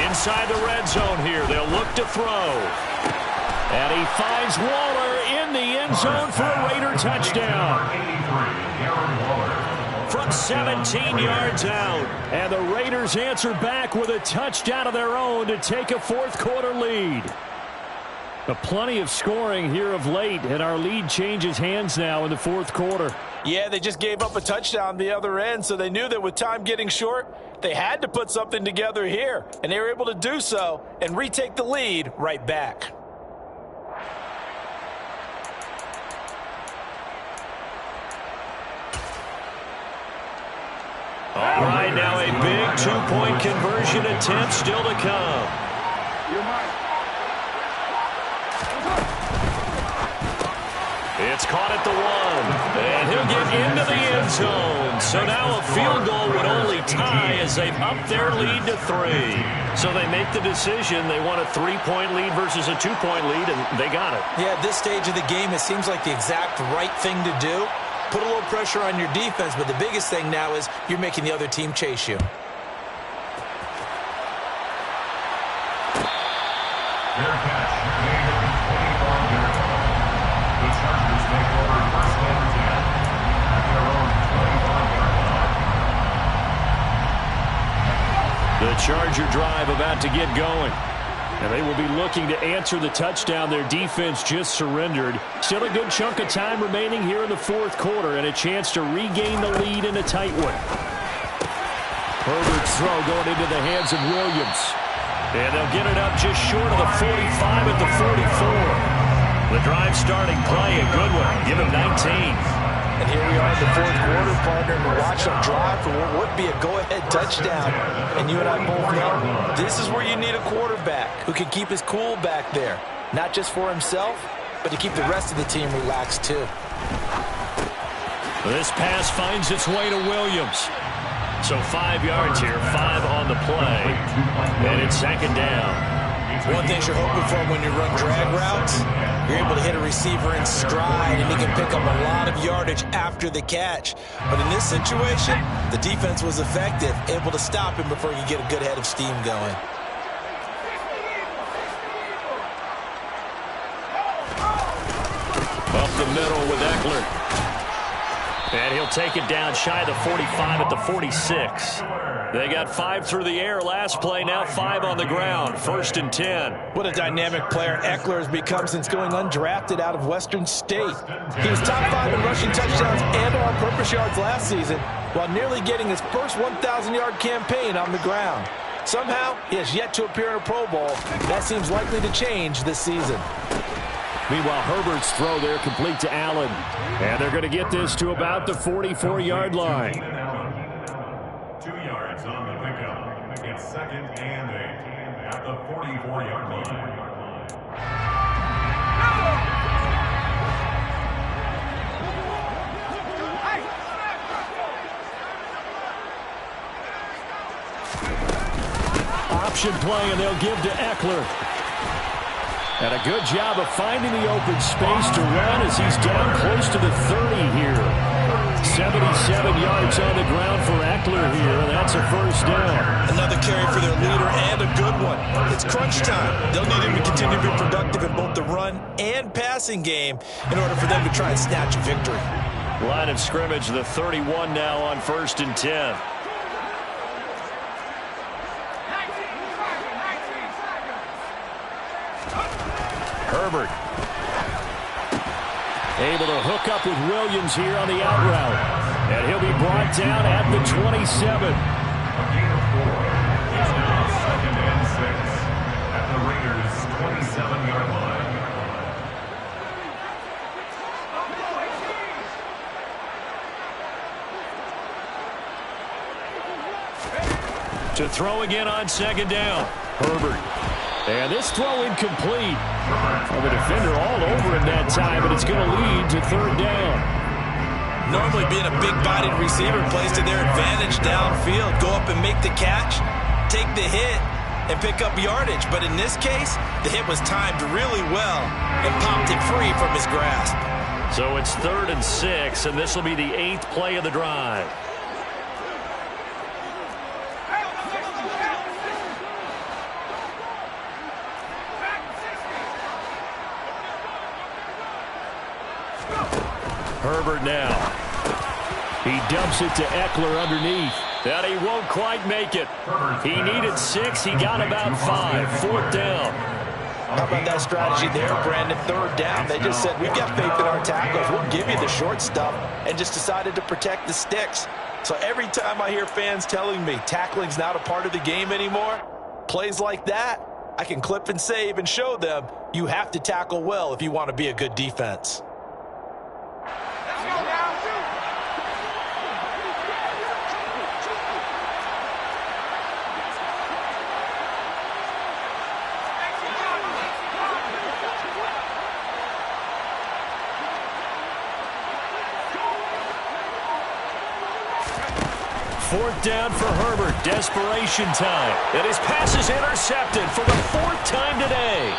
Inside the red zone here, they'll look to throw. And he finds Waller in the end zone for a Raider touchdown. From 17 yards out, and the Raiders answer back with a touchdown of their own to take a fourth quarter lead. But plenty of scoring here of late, and our lead changes hands now in the fourth quarter. Yeah, they just gave up a touchdown on the other end, so they knew that with time getting short, they had to put something together here, and they were able to do so and retake the lead right back. All right, now a big two-point conversion attempt still to come. It's caught at the 1, and he'll get into the end zone. So now a field goal would only tie as they've upped their lead to 3. So they make the decision. They want a 3-point lead versus a 2-point lead, and they got it. Yeah, at this stage of the game, it seems like the exact right thing to do. Put a little pressure on your defense, but the biggest thing now is you're making the other team chase you. The Charger drive about to get going. And they will be looking to answer the touchdown their defense just surrendered. Still a good chunk of time remaining here in the fourth quarter and a chance to regain the lead in a tight one. Herbert's throw going into the hands of Williams. And they'll get it up just short of the 45 at the 44. The drive starting play, a good one. Give him 19. And here we are in the fourth quarter, partner, and we're watching them drive for what would be a go-ahead touchdown. And you and I both know this is where you need a quarterback who can keep his cool back there. Not just for himself, but to keep the rest of the team relaxed too. This pass finds its way to Williams. So 5 yards here, 5 on the play. And it's second down. One thing you're hoping for when you run drag routes, you're able to hit a receiver in stride, and he can pick up a lot of yardage after the catch. But in this situation, the defense was effective, able to stop him before he could get a good head of steam going. Up the middle with Eckler. And he'll take it down shy of the 45 at the 46. They got 5 through the air last play, now 5 on the ground. 1st and 10. What a dynamic player Eckler has become since going undrafted out of Western State. He was top 5 in rushing touchdowns and all-purpose yards last season, while nearly getting his first 1,000-yard campaign on the ground. Somehow, he has yet to appear in a Pro Bowl. That seems likely to change this season. Meanwhile, Herbert's throw there complete to Allen. And they're going to get this to about the 44-yard line. 2 yards on the pickup. It's 2nd and 8 at the 44-yard line. Option play, and they'll give to Eckler. And a good job of finding the open space to run as he's down close to the 30 here. 77 yards on the ground for Eckler here, and that's a first down. Another carry for their leader, and a good one. It's crunch time. They'll need him to continue to be productive in both the run and passing game in order for them to try and snatch a victory. Line of scrimmage, the 31 now on 1st and 10. Herbert able to hook up with Williams here on the out route. And he'll be brought down at the 27. A gain of 4. It's now 2nd and 6 at the Raiders' 27-yard line. To throw again on 2nd down. Herbert. And this throw incomplete. Well, the defender all over him that time, but it's going to lead to 3rd down. Normally being a big-bodied receiver plays to their advantage downfield. Go up and make the catch, take the hit, and pick up yardage. But in this case, the hit was timed really well and popped it free from his grasp. So it's 3rd and 6, and this will be the 8th play of the drive. Herbert now. He dumps it to Eckler underneath. And he won't quite make it. He needed 6. He got about 5. 4th down. How about that strategy there, Brandon? 3rd down. They just said, we've got faith in our tackles. We'll give you the short stuff, and just decided to protect the sticks. So every time I hear fans telling me tackling's not a part of the game anymore, plays like that, I can clip and save and show them you have to tackle well if you want to be a good defense. Fourth down for Herbert. Desperation time. And his pass is intercepted for the 4th time today.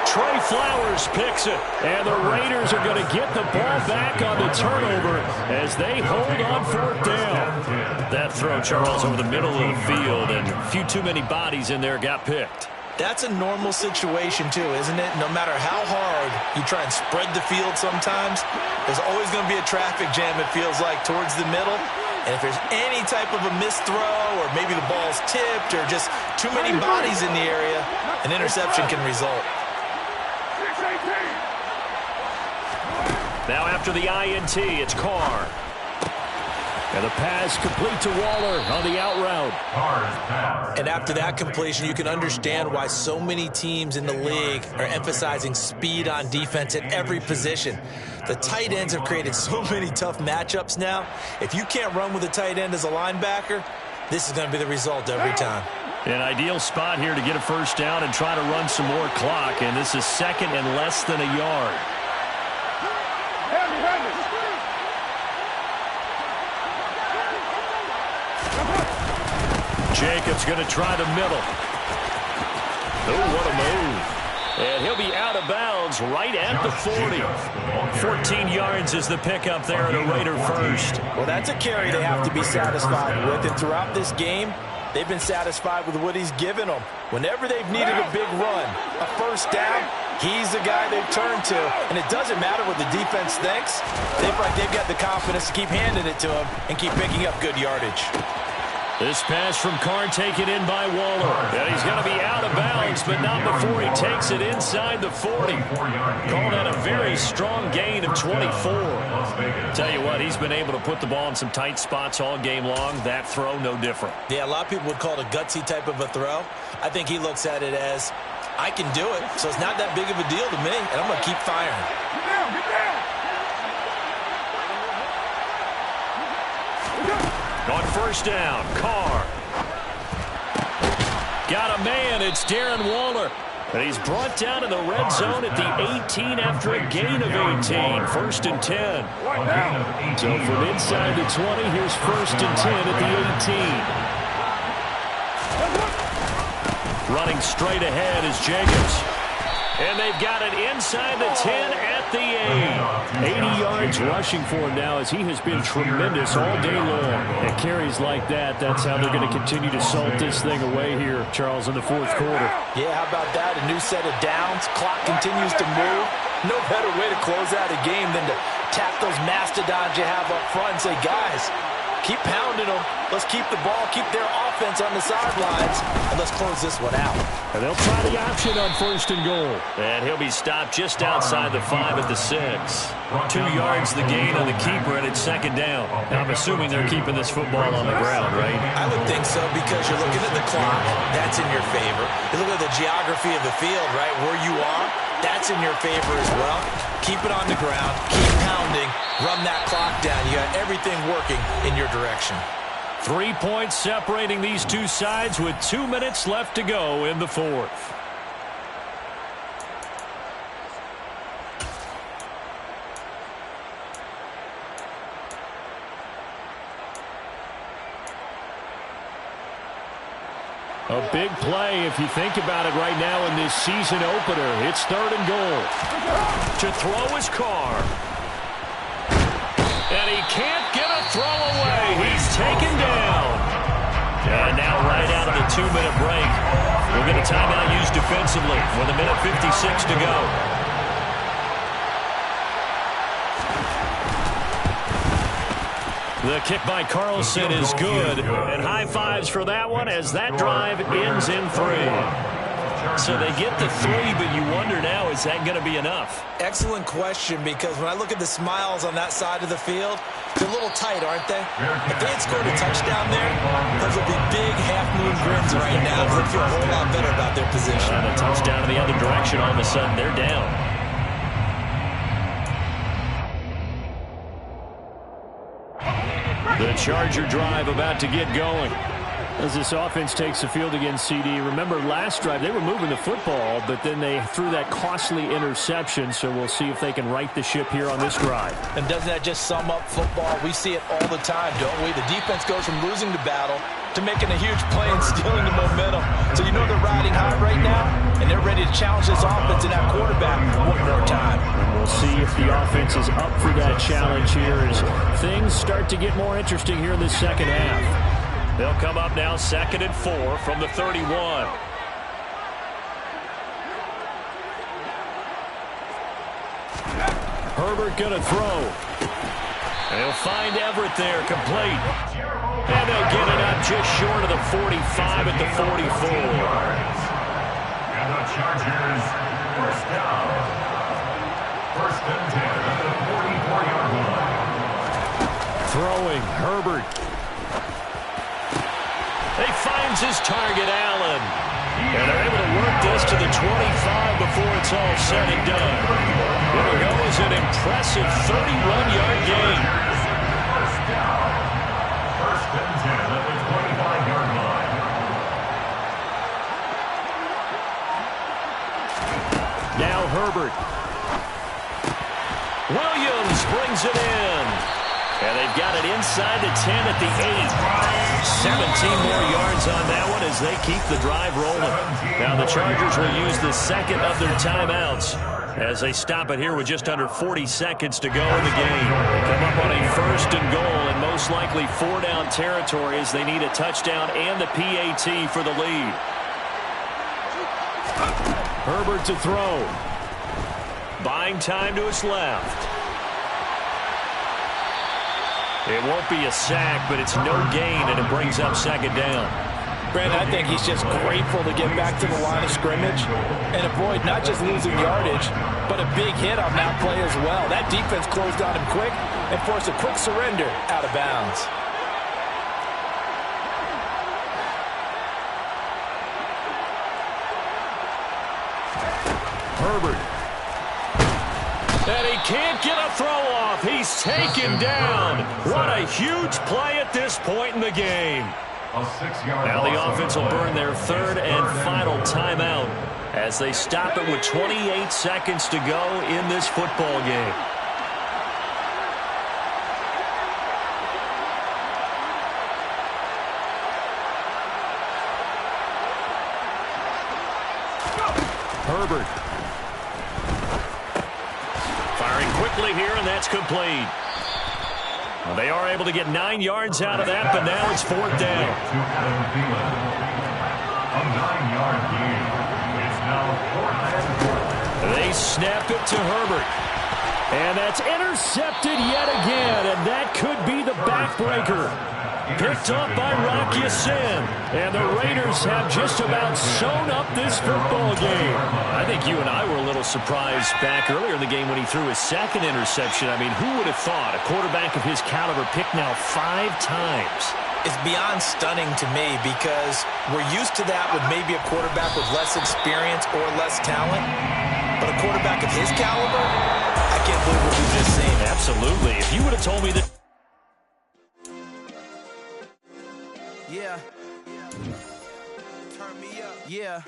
Trey Flowers picks it. And the Raiders are going to get the ball back on the turnover as they hold on 4th down. That throw, Charles, over the middle of the field, and a few too many bodies in there got picked. That's a normal situation, too, isn't it? No matter how hard you try and spread the field sometimes, there's always going to be a traffic jam, it feels like, towards the middle. And if there's any type of a missed throw, or maybe the ball's tipped, or just too many bodies in the area, an interception can result. Now after the INT, it's Carr. And the pass complete to Waller on the out route. And after that completion, you can understand why so many teams in the league are emphasizing speed on defense at every position. The tight ends have created so many tough matchups now. If you can't run with a tight end as a linebacker, this is going to be the result every time. An ideal spot here to get a first down and try to run some more clock. And this is 2nd and less than a yard. Jacobs going to try the middle. Oh, what a move. And he'll be out of bounds right at the 40. 14 yards is the pickup there at a Raider first. Well, that's a carry they have to be satisfied with. And throughout this game, they've been satisfied with what he's given them. Whenever they've needed a big run, a first down, he's the guy they've turned to. And it doesn't matter what the defense thinks. They've got the confidence to keep handing it to him and keep picking up good yardage. This pass from Carr taken in by Waller. And he's going to be out of bounds, but not before he takes it inside the 40. Called that a very strong gain of 24. Tell you what, he's been able to put the ball in some tight spots all game long. That throw, no different. Yeah, a lot of people would call it a gutsy type of a throw. I think he looks at it as, I can do it, so it's not that big of a deal to me, and I'm going to keep firing. On first down, Carr. Got a man. It's Darren Waller. And he's brought down in the red zone at the 18 after a gain of 18. First and 10. So from inside the 20, here's first and 10 at the 18. Running straight ahead is Jacobs. And they've got it inside the 10 at the 8. 80 yards rushing for him now as he has been tremendous all day long. At carries like that, that's how they're going to continue to salt this thing away here, Charles, in the fourth quarter. Yeah, how about that? A new set of downs. Clock continues to move. No better way to close out a game than to tap those mastodons you have up front and say, guys, keep pounding them. Let's keep the ball, keep their offense on the sidelines, and let's close this one out. And they'll try the option on first and goal. And he'll be stopped just outside the 5 at the 6. 2 yards the gain on the keeper, and it's second down. Now, I'm assuming they're keeping this football on the ground, right? I would think so, because you're looking at the clock. That's in your favor. You look at the geography of the field, right, where you are. That's in your favor as well. Keep it on the ground. Keep pounding. Run that clock down. You got everything working in your direction. 3 points separating these two sides with 2 minutes left to go in the fourth. A big play if you think about it right now in this season opener. It's third and goal. To throw is Carr. And he can't get a throw away. He's taken down. And now right out of the 2-minute break, we'll get a timeout used defensively with 1:56 to go. The kick by Carlson is good. And high fives for that one as that drive ends in 3. So they get the 3, but you wonder now, is that going to be enough? Excellent question, because when I look at the smiles on that side of the field, they're a little tight, aren't they? If they had scored a touchdown there, those would be big half-moon grins right now, because they feel a whole lot better about their position. And a touchdown in the other direction, all of a sudden they're down. The Charger drive about to get going. As this offense takes the field against CD. Remember last drive they were moving the football, but then they threw that costly interception, so we'll see if they can right the ship here on this drive. And doesn't that just sum up football? We see it all the time, don't we? The defense goes from losing the battle to making a huge play and stealing the momentum. So you know they're riding high right now, and they're ready to challenge this offense and that quarterback one more time. And we'll see if the offense is up for that challenge here as things start to get more interesting here in the second half. They'll come up now 2nd and 4 from the 31. Herbert going to throw. And he'll find Everett there, complete. And they'll get it up just short of the 45 at the 44. And the Chargers, first down. First and 10 at the 44-yard line. Throwing, Herbert. He finds his target, Allen. And they're able to work this to the 25 before it's all said and done. It'll go as an impressive 31-yard gain. First down. First and 10 at the 25-yard line. Now Herbert. Williams brings it in. And they've got it inside the 10 at the 8. 17 more yards on that one as they keep the drive rolling. Now the Chargers will use the second of their timeouts as they stop it here with just under 40 seconds to go in the game. They come up on a first and goal and most likely 4-down territory as they need a touchdown and the PAT for the lead. Herbert to throw. Buying time to his left. It won't be a sack, but it's no gain, and it brings up second down. Brandon, I think he's just grateful to get back to the line of scrimmage and avoid not just losing yardage, but a big hit on that play as well. That defense closed on him quick and forced a quick surrender out of bounds. Herbert. And he can't get a throw off. He's taken down. What a huge play at this point in the game. Now the offense will burn their third and final timeout as they stop it with 28 seconds to go in this football game. Herbert. Firing quickly here, and that's complete. Well, they are able to get 9 yards out of that, but now it's fourth down. A 9-yard gain. It's now 4th and 4. They snap it to Herbert. And that's intercepted yet again, and that could be the backbreaker. Picked up by Rock Ya-Sin. And the Raiders have just about sewn up this football game. I think you and I were a little surprised back earlier in the game when he threw his second interception. I mean, who would have thought a quarterback of his caliber picked now 5 times? It's beyond stunning to me because we're used to that with maybe a quarterback with less experience or less talent. But a quarterback of his caliber, I can't believe what we've just seen. Absolutely. If you would have told me that... Yeah. Turn me up. Yeah.